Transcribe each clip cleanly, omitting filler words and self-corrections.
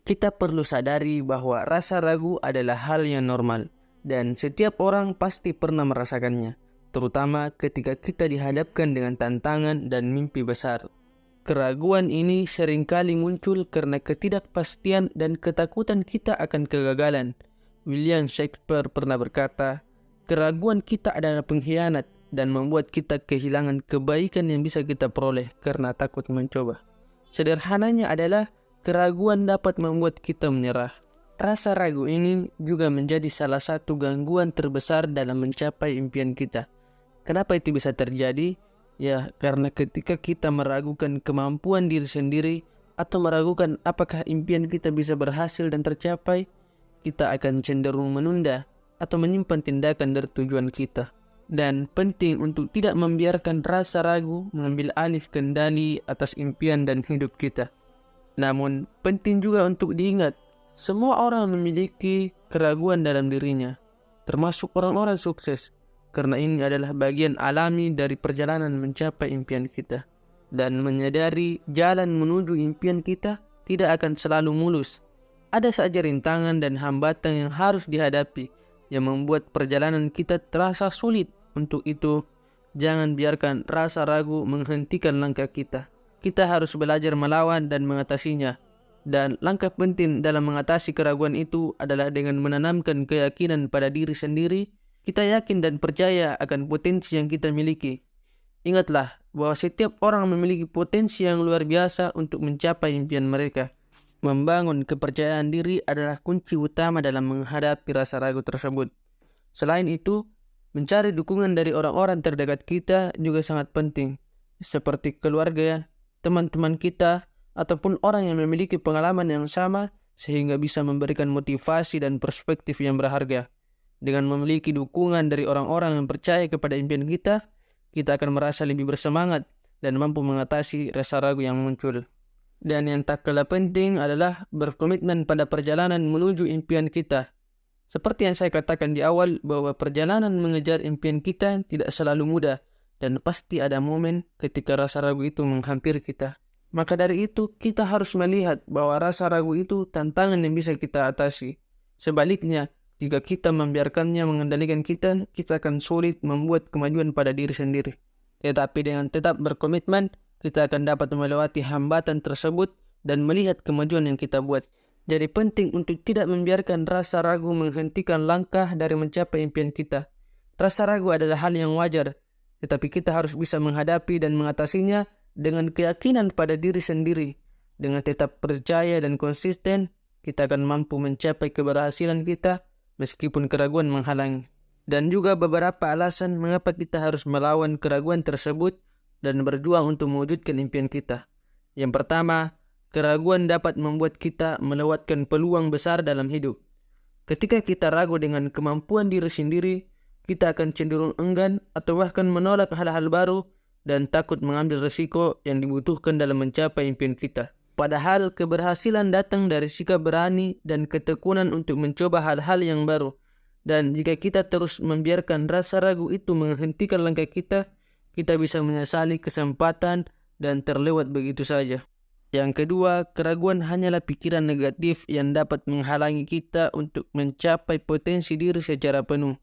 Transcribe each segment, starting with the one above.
Kita perlu sadari bahwa rasa ragu adalah hal yang normal dan setiap orang pasti pernah merasakannya, terutama ketika kita dihadapkan dengan tantangan dan mimpi besar. Keraguan ini seringkali muncul karena ketidakpastian dan ketakutan kita akan kegagalan. William Shakespeare pernah berkata, "Keraguan kita adalah pengkhianat dan membuat kita kehilangan kebaikan yang bisa kita peroleh karena takut mencoba." Sederhananya adalah keraguan dapat membuat kita menyerah. Rasa ragu ini juga menjadi salah satu gangguan terbesar dalam mencapai impian kita. Kenapa itu bisa terjadi? Ya, karena ketika kita meragukan kemampuan diri sendiri atau meragukan apakah impian kita bisa berhasil dan tercapai, kita akan cenderung menunda atau menyimpan tindakan dari tujuan kita. Dan penting untuk tidak membiarkan rasa ragu mengambil alih kendali atas impian dan hidup kita. Namun, penting juga untuk diingat, semua orang memiliki keraguan dalam dirinya, termasuk orang-orang sukses, karena ini adalah bagian alami dari perjalanan mencapai impian kita. Dan menyadari jalan menuju impian kita tidak akan selalu mulus. Ada saja rintangan dan hambatan yang harus dihadapi, yang membuat perjalanan kita terasa sulit. Untuk itu, jangan biarkan rasa ragu menghentikan langkah kita. Kita harus belajar melawan dan mengatasinya. Dan langkah penting dalam mengatasi keraguan itu adalah dengan menanamkan keyakinan pada diri sendiri. Kita yakin dan percaya akan potensi yang kita miliki. Ingatlah bahwa setiap orang memiliki potensi yang luar biasa untuk mencapai impian mereka. Membangun kepercayaan diri adalah kunci utama dalam menghadapi rasa ragu tersebut. Selain itu, mencari dukungan dari orang-orang terdekat kita juga sangat penting, seperti keluarga, teman-teman kita, ataupun orang yang memiliki pengalaman yang sama sehingga bisa memberikan motivasi dan perspektif yang berharga. Dengan memiliki dukungan dari orang-orang yang percaya kepada impian kita akan merasa lebih bersemangat dan mampu mengatasi rasa ragu yang muncul. Dan yang tak kalah penting adalah berkomitmen pada perjalanan menuju impian kita. Seperti yang saya katakan di awal bahwa perjalanan mengejar impian kita tidak selalu mudah dan pasti ada momen ketika rasa ragu itu menghampiri kita. Maka dari itu kita harus melihat bahwa rasa ragu itu tantangan yang bisa kita atasi. Sebaliknya, jika kita membiarkannya mengendalikan kita akan sulit membuat kemajuan pada diri sendiri. Tetapi dengan tetap berkomitmen, kita akan dapat melewati hambatan tersebut dan melihat kemajuan yang kita buat. Jadi penting untuk tidak membiarkan rasa ragu menghentikan langkah dari mencapai impian kita. Rasa ragu adalah hal yang wajar, tetapi kita harus bisa menghadapi dan mengatasinya dengan keyakinan pada diri sendiri. Dengan tetap percaya dan konsisten, kita akan mampu mencapai keberhasilan kita meskipun keraguan menghalangi. Dan juga beberapa alasan mengapa kita harus melawan keraguan tersebut dan berjuang untuk mewujudkan impian kita. Yang pertama, keraguan dapat membuat kita melewatkan peluang besar dalam hidup. Ketika kita ragu dengan kemampuan diri sendiri, kita akan cenderung enggan atau bahkan menolak hal-hal baru dan takut mengambil risiko yang dibutuhkan dalam mencapai impian kita. Padahal keberhasilan datang dari sikap berani dan ketekunan untuk mencoba hal-hal yang baru. Dan jika kita terus membiarkan rasa ragu itu menghentikan langkah kita bisa menyesali kesempatan dan terlewat begitu saja. Yang kedua, keraguan hanyalah pikiran negatif yang dapat menghalangi kita untuk mencapai potensi diri secara penuh.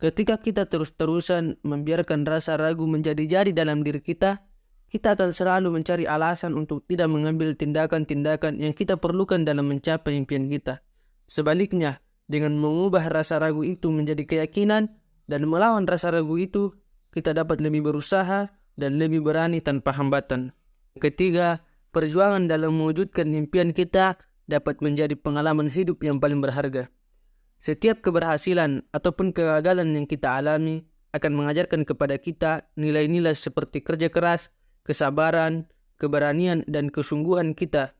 Ketika kita terus-terusan membiarkan rasa ragu menjadi-jadi dalam diri kita akan selalu mencari alasan untuk tidak mengambil tindakan-tindakan yang kita perlukan dalam mencapai impian kita. Sebaliknya, dengan mengubah rasa ragu itu menjadi keyakinan dan melawan rasa ragu itu, kita dapat lebih berusaha dan lebih berani tanpa hambatan. Ketiga, perjuangan dalam mewujudkan impian kita dapat menjadi pengalaman hidup yang paling berharga. Setiap keberhasilan ataupun kegagalan yang kita alami akan mengajarkan kepada kita nilai-nilai seperti kerja keras, kesabaran, keberanian, dan kesungguhan kita.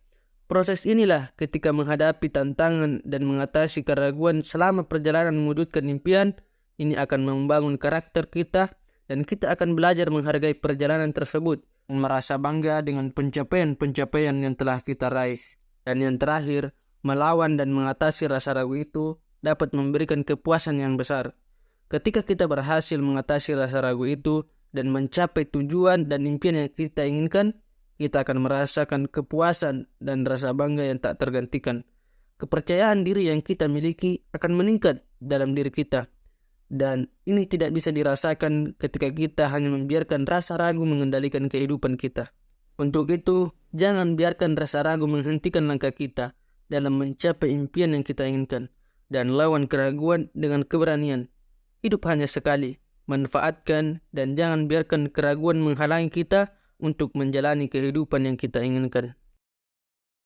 Proses inilah ketika menghadapi tantangan dan mengatasi keraguan selama perjalanan mewujudkan impian, ini akan membangun karakter kita dan kita akan belajar menghargai perjalanan tersebut dan merasa bangga dengan pencapaian-pencapaian yang telah kita raih. Dan yang terakhir, melawan dan mengatasi rasa ragu itu dapat memberikan kepuasan yang besar. Ketika kita berhasil mengatasi rasa ragu itu dan mencapai tujuan dan impian yang kita inginkan, kita akan merasakan kepuasan dan rasa bangga yang tak tergantikan. Kepercayaan diri yang kita miliki akan meningkat dalam diri kita. Dan ini tidak bisa dirasakan ketika kita hanya membiarkan rasa ragu mengendalikan kehidupan kita. Untuk itu, jangan biarkan rasa ragu menghentikan langkah kita dalam mencapai impian yang kita inginkan. Dan lawan keraguan dengan keberanian. Hidup hanya sekali. Manfaatkan dan jangan biarkan keraguan menghalangi kita untuk menjalani kehidupan yang kita inginkan.